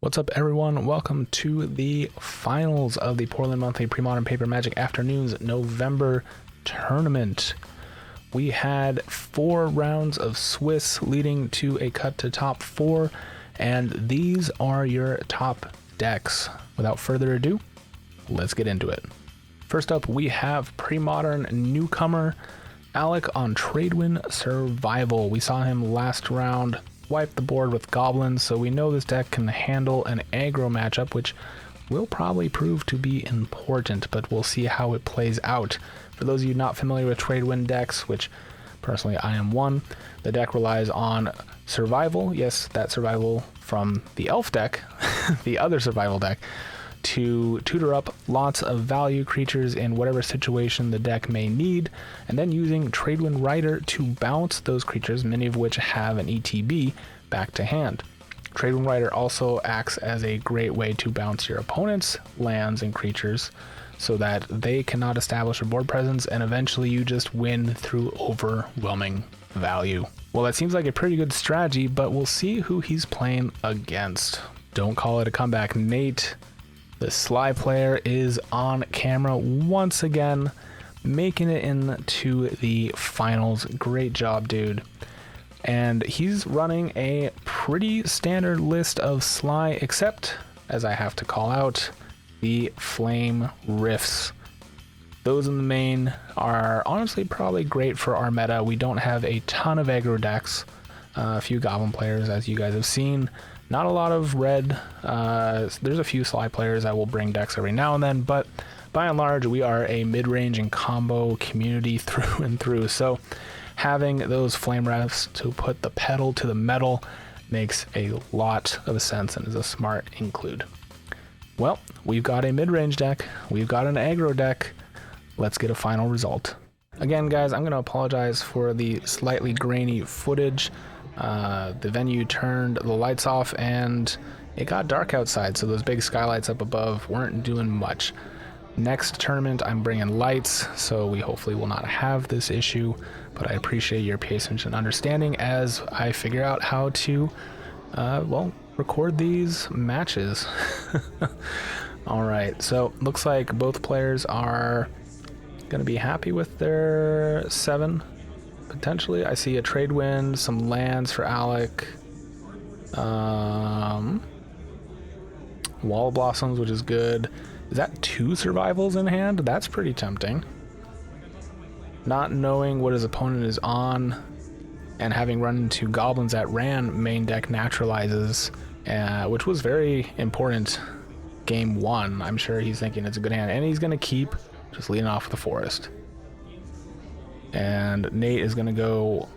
What's up, everyone? Welcome to the finals of the Portland Monthly Premodern Paper Magic Afternoons November tournament. We had 4 rounds of Swiss leading to a cut to top 4, and these are your top decks. Without further ado, let's get into it. First up, we have Premodern newcomer Alec on Tradewind Survival. We saw him last round wipe the board with goblins, so we know this deck can handle an aggro matchup, which will probably prove to be important, but we'll see how it plays out. For those of you not familiar with Tradewind decks, which personally I am one, the deck relies on survival, yes, that survival from the elf deck, the other survival deck, to tutor up lots of value creatures in whatever situation the deck may need, and then using Tradewind Rider to bounce those creatures, many of which have an ETB, back to hand. Tradewind Rider also acts as a great way to bounce your opponent's lands and creatures so that they cannot establish a board presence, and eventually you just win through overwhelming value. Well, that seems like a pretty good strategy, but we'll see who he's playing against. Don't call it a comeback, Nate. The Sligh player is on camera once again, making it into the finals. Great job, dude. And he's running a pretty standard list of Sligh, except, as I have to call out, the Flame Rifts. Those in the main are honestly probably great for our meta. We don't have a ton of aggro decks, a few Goblin players, as you guys have seen. Not a lot of red. There's a few Sligh players that will bring decks every now and then, but by and large, we are a mid-range and combo community through and through. So having those Flame Rifts to put the pedal to the metal makes a lot of sense and is a smart include. Well, we've got a mid-range deck. We've got an aggro deck. Let's get a final result. Again, guys, I'm going to apologize for the slightly grainy footage. The venue turned the lights off and it got dark outside, so those big skylights up above weren't doing much. Next tournament I'm bringing lights, so we hopefully will not have this issue, but I appreciate your patience and understanding as I figure out how to record these matches. Alright, so looks like both players are gonna be happy with their 7. Potentially, I see a Tradewind, some lands for Alec, Wall of Blossoms, which is good. Is that 2 survivals in hand? That's pretty tempting. Not knowing what his opponent is on and having run into goblins that ran main deck naturalizes, which was very important game 1. I'm sure he's thinking it's a good hand, and he's going to keep just leading off with the forest. And Nate is going to go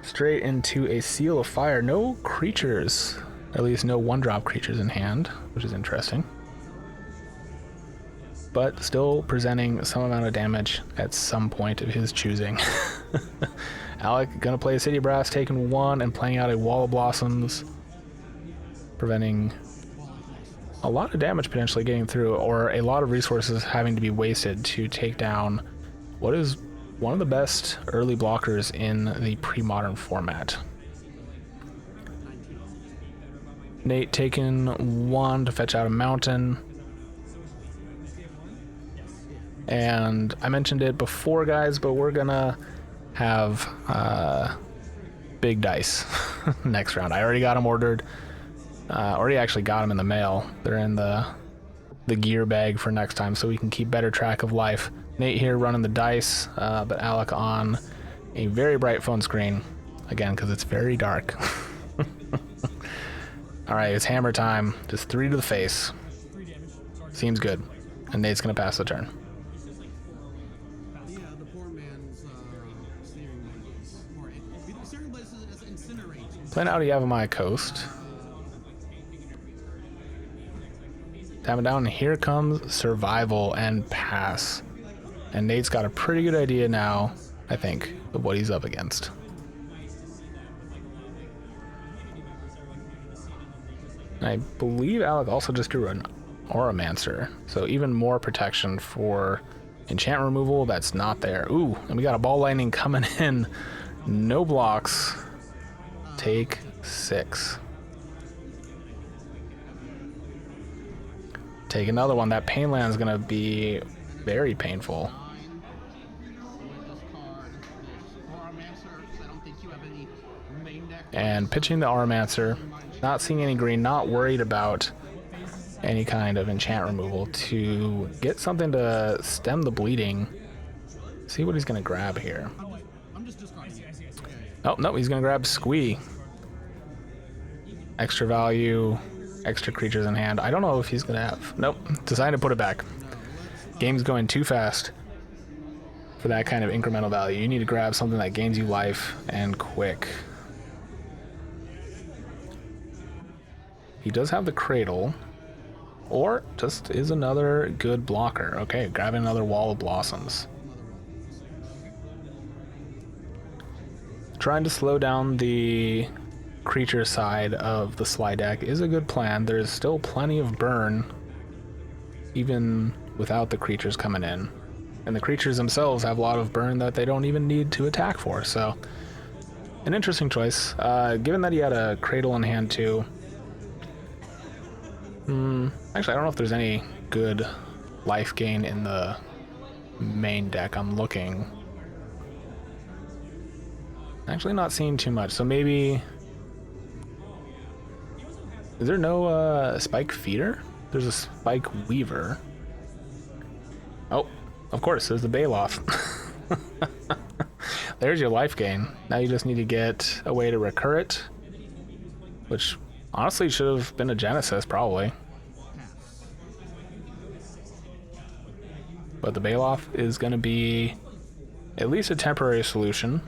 straight into a Seal of Fire. No creatures, at least no 1-drop creatures in hand, which is interesting. But still presenting some amount of damage at some point of his choosing. Alec going to play a City Brass, taking 1 and playing out a Wall of Blossoms, preventing a lot of damage potentially getting through, or a lot of resources having to be wasted to take down what is one of the best early blockers in the pre-modern format. Nate taking 1 to fetch out a mountain. And I mentioned it before, guys, but we're gonna have big dice next round. I already got them ordered. Already actually got them in the mail. They're in the gear bag for next time, so we can keep better track of life. Nate here running the dice, but Alec on a very bright phone screen, again, because it's very dark. Alright, it's hammer time. Just 3 to the face. Seems good. And Nate's going to pass the turn. Playing out a Yavimaya Coast. Tapping down, and here comes Survival and pass. And Nate's got a pretty good idea now, I think, of what he's up against. And I believe Alec also just drew an Auramancer, so even more protection for enchant removal that's not there. Ooh, and we got a Ball Lightning coming in. No blocks. Take 6. Take another one. That pain land is going to be very painful. And pitching the Armancer, not seeing any green, not worried about any kind of enchant removal to get something to stem the bleeding. See what he's going to grab here. Oh, no, he's going to grab Sligh. Extra value, extra creatures in hand. I don't know if he's going to have... Nope, decided to put it back. Game's going too fast for that kind of incremental value. You need to grab something that gains you life and quick. He does have the Cradle, or just is another good blocker. Okay, grabbing another Wall of Blossoms. Trying to slow down the creature side of the Sligh deck is a good plan. There's still plenty of burn, even without the creatures coming in. And the creatures themselves have a lot of burn that they don't even need to attack for, so an interesting choice. Given that he had a Cradle in hand too. Actually, I don't know if there's any good life gain in the main deck. I'm looking. Actually not seeing too much, so maybe... Is there no Spike Feeder? There's a Spike Weaver. Oh, of course, there's the Baloth. There's your life gain. Now you just need to get a way to recur it, which honestly should have been a Genesis, probably. But the Baloth is going to be at least a temporary solution,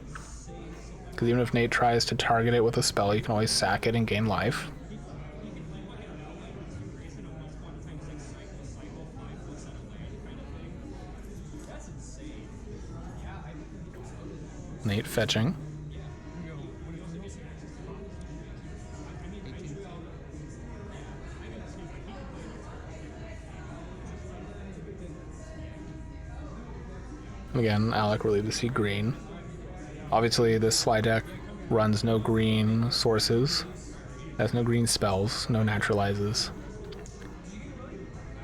because even if Nate tries to target it with a spell, you can always sack it and gain life. Nate fetching. Again, Alec relieved to see green. Obviously, this Sligh deck runs no green sources, has no green spells, no naturalizes.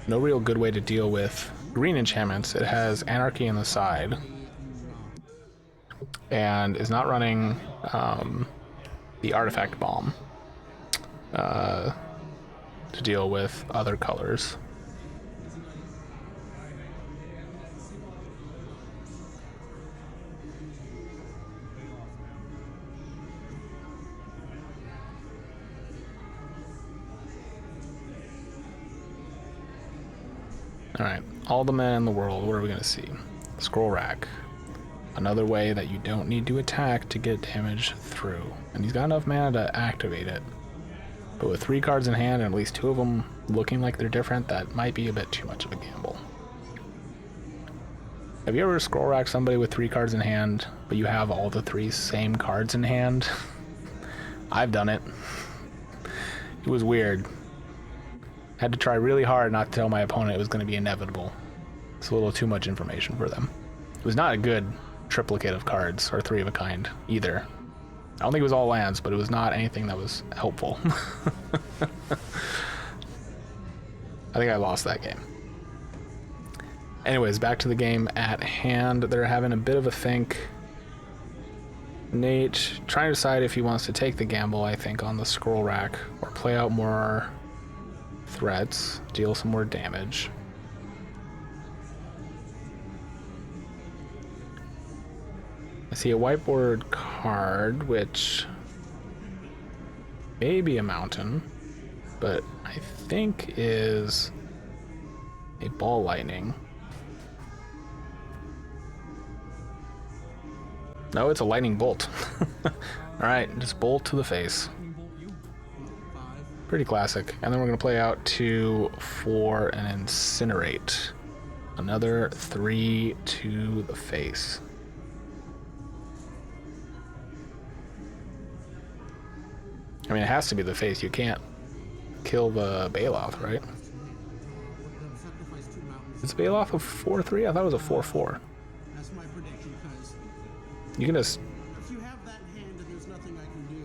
No real good way to deal with green enchantments. It has Anarchy on the side, and is not running the Artifact Bomb to deal with other colors. Alright, all the mana in the world, what are we going to see? Scroll Rack. Another way that you don't need to attack to get damage through. And he's got enough mana to activate it. But with 3 cards in hand and at least 2 of them looking like they're different, that might be a bit too much of a gamble. Have you ever scroll racked somebody with 3 cards in hand, but you have all the 3 same cards in hand? I've done it. It was weird. Had to try really hard not to tell my opponent it was going to be inevitable. It's a little too much information for them. It was not a good triplicate of cards, or 3 of a kind, either. I don't think it was all lands, but it was not anything that was helpful. I think I lost that game. Anyways, back to the game at hand. They're having a bit of a think. Nate trying to decide if he wants to take the gamble, I think, on the scroll rack, or play out more threats, deal some more damage. I see a whiteboard card, which may be a mountain, but I think is a ball lightning. No, it's a lightning bolt. Alright, just bolt to the face. Pretty classic. And then we're going to play out 2 for an incinerate. Another 3 to the face. I mean, it has to be the face. You can't kill the Baloth, right? Is Baloth a 4-3? I thought it was a 4-4. That's my prediction, because You can just... if you have that in hand and there's nothing I can do,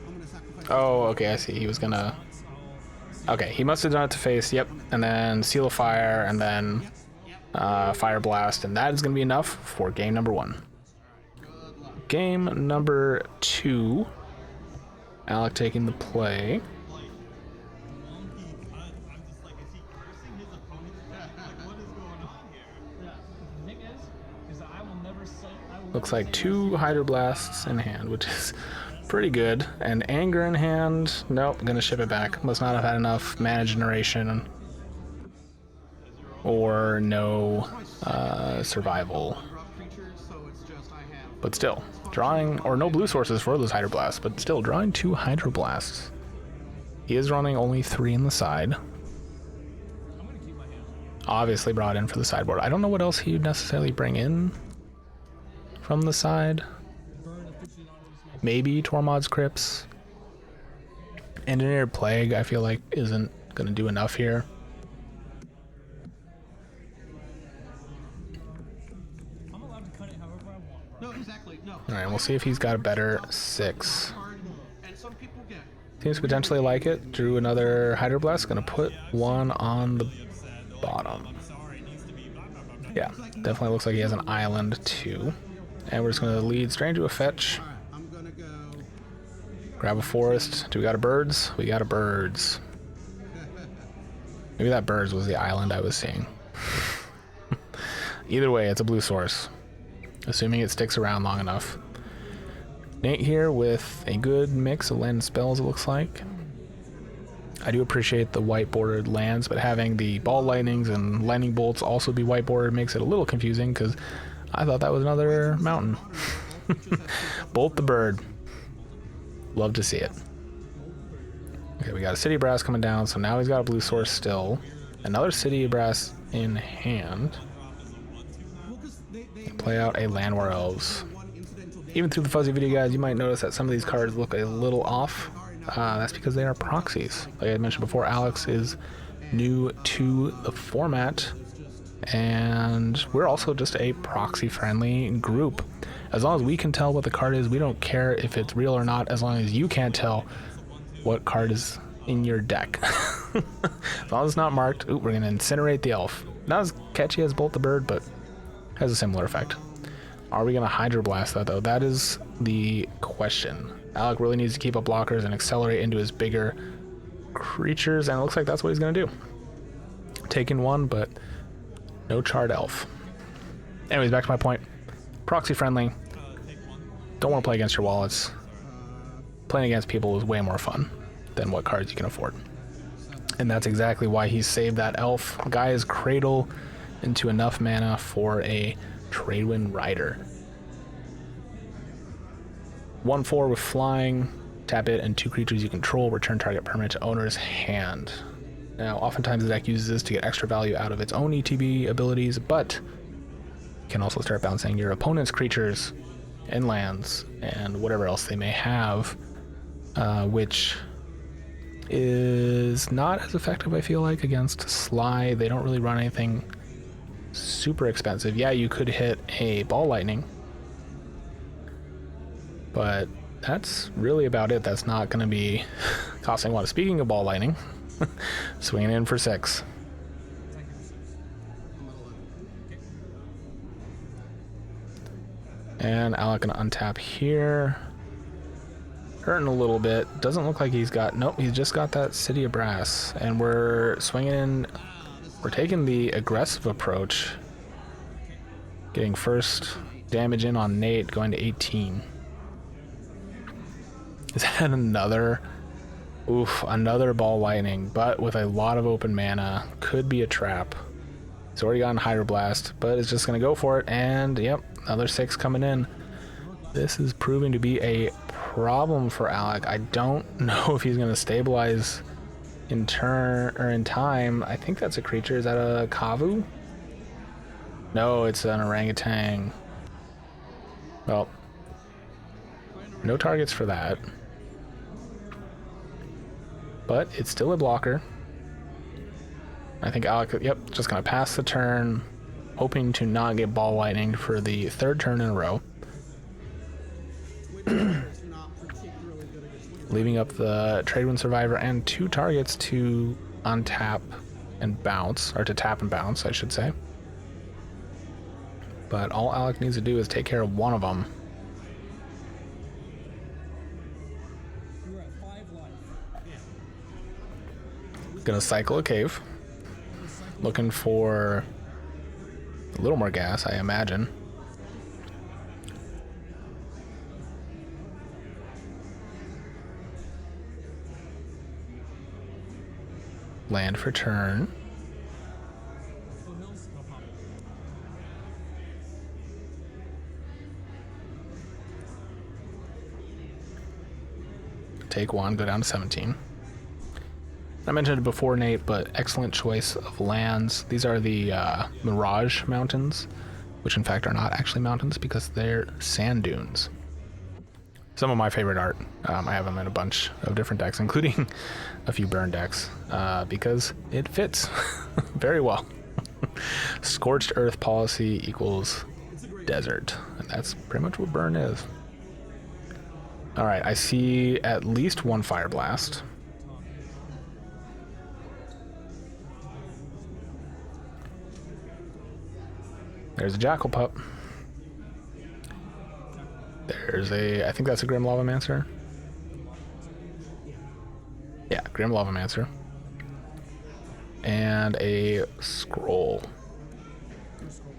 I'm gonna sacrifice. Oh, okay, I see. He was gonna Okay, he must have done it to face, yep. And then Seal of Fire, and then Fire Blast, and that is going to be enough for game number 1. Game number 2. Alec taking the play. Looks like 2 Hydroblasts in hand, which is pretty good. And Anger in hand. Nope, gonna ship it back. Must not have had enough mana generation. Or no survival. But still, drawing, or no blue sources for those Hydroblasts, but still, drawing 2 Hydroblasts. He is running only 3 in the side. Obviously brought in for the sideboard. I don't know what else he'd necessarily bring in from the side. Maybe Tormod's Crypts. Engineered Plague, I feel like, isn't going to do enough here. Alright, we'll see if he's got a better 6. Seems potentially like it. Drew another Hydroblast. Gonna put 1 on the bottom. Yeah, definitely looks like he has an island too. And we're just gonna lead straight into a fetch. Grab a forest. Do we got a birds? We got a birds. Maybe that birds was the island I was seeing. Either way, it's a blue source. Assuming it sticks around long enough. Nate here with a good mix of land and spells, it looks like. I do appreciate the white bordered lands, but having the ball lightnings and lightning bolts also be white bordered makes it a little confusing, because I thought that was another mountain. Bolt the bird. Love to see it. Okay, we got a City Brass coming down, so now he's got a blue source still. Another City Brass in hand. Play out a Land War Elves. Even through the fuzzy video, guys, you might notice that some of these cards look a little off. That's because they are proxies. Like I mentioned before, Alex is new to the format, and we're also just a proxy-friendly group. As long as we can tell what the card is, we don't care if it's real or not, as long as you can't tell what card is in your deck. As long as it's not marked. Ooh, we're going to incinerate the elf. Not as catchy as Bolt the Bird, but has a similar effect. Are we going to Hydroblast that, though? That is the question. Alec really needs to keep up blockers and accelerate into his bigger creatures, and it looks like that's what he's going to do. Taking 1, but no charred elf. Anyways, back to my point. Proxy friendly. Don't want to play against your wallets. Playing against people is way more fun than what cards you can afford. And that's exactly why he saved that elf. Gaia's Cradle into enough mana for a Tradewind Rider. 1/4 with flying, tap it, and 2 creatures you control, return target permanent to owner's hand. Now, oftentimes the deck uses this to get extra value out of its own ETB abilities, but you can also start bouncing your opponent's creatures and lands and whatever else they may have, which is not as effective, I feel like, against Sligh. They don't really run anything super expensive. Yeah, you could hit a ball lightning, but that's really about it. That's not going to be costing a lot. Speaking of ball lightning, swinging in for 6. And Alec gonna untap here. Hurting a little bit. Doesn't look like he's got, nope, he's just got that City of Brass. And we're swinging in, we're taking the aggressive approach. Getting first damage in on Nate, going to 18. Is that another? Oof, another ball lightning, but with a lot of open mana. Could be a trap. He's already gotten Hydroblast, but it's just going to go for it. And yep, another 6 coming in. This is proving to be a problem for Alec. I don't know if he's going to stabilize in turn or in time. I think that's a creature. Is that a Kavu? No, it's an orangutan. Well, no targets for that. But it's still a blocker. I think Alec, yep, just going to pass the turn, hoping to not get ball lightning for the 3rd turn in a row. leaving up the Tradewind Survivor and 2 targets to untap and bounce, or to tap and bounce, I should say. But all Alec needs to do is take care of one of them. You're at 5 life. Gonna cycle a cave. Looking for a little more gas, I imagine. Land for turn. Take 1, go down to 17. I mentioned it before, Nate, but excellent choice of lands. These are the Mirage Mountains, which in fact are not actually mountains because they're sand dunes. Some of my favorite art. I have them in a bunch of different decks, including a few burn decks, because it fits very well. Scorched Earth policy equals desert, and that's pretty much what burn is. All right, I see at least 1 Fire Blast. There's a Jackal Pup. There's I think that's a Grim Lavamancer. Yeah, Grim Lavamancer. And a Scroll.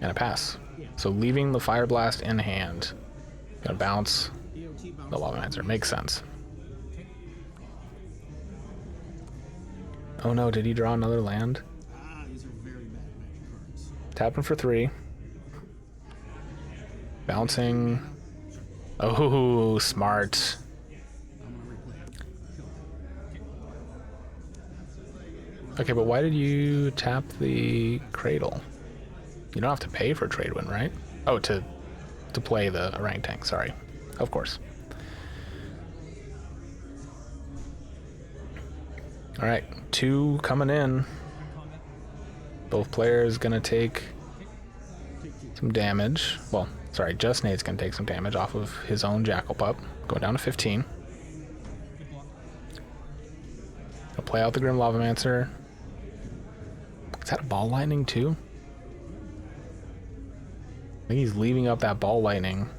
And a pass. So leaving the Fire Blast in hand. Gonna bounce the Lavamancer. Makes sense. Oh no, did he draw another land? These are very bad magic cards. Tapping for 3. Bouncing. Oh, smart. I'm gonna replay it. Kill it. Okay, but why did you tap the Cradle? You don't have to pay for Tradewind, right? Oh, to play the orangutan, sorry. Of course. All right, 2 coming in. Both players gonna take some damage. Well, sorry, just Nate's gonna take some damage off of his own Jackal Pup. Going down to 15. Gonna play out the Grim Lavamancer. Is that a Ball Lightning too? I think he's leaving up that Ball Lightning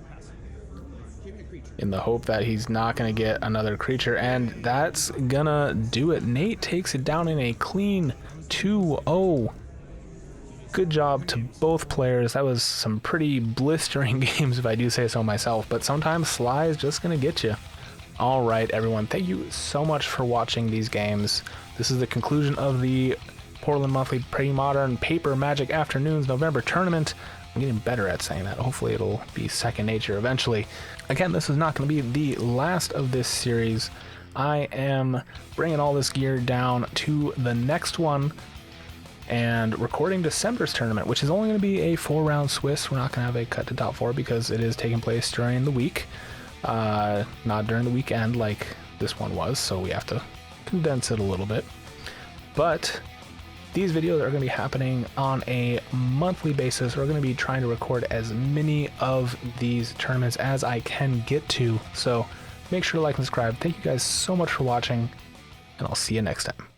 in the hope that he's not going to get another creature, and that's gonna do it. Nate takes it down in a clean 2-0. Good job to both players. That was some pretty blistering games, if I do say so myself, but sometimes Sligh is just going to get you. All right, everyone, thank you so much for watching these games. This is the conclusion of the Portland Monthly Premodern Paper Magic Afternoons November tournament. I'm getting better at saying that. Hopefully it'll be second nature eventually. Again, this is not going to be the last of this series. I am bringing all this gear down to the next one and recording December's tournament, which is only going to be a 4-round Swiss. We're not going to have a cut to top 4 because it is taking place during the week, not during the weekend like this one was, so we have to condense it a little bit. But these videos are going to be happening on a monthly basis. We're going to be trying to record as many of these tournaments as I can get to. So make sure to like and subscribe. Thank you guys so much for watching, and I'll see you next time.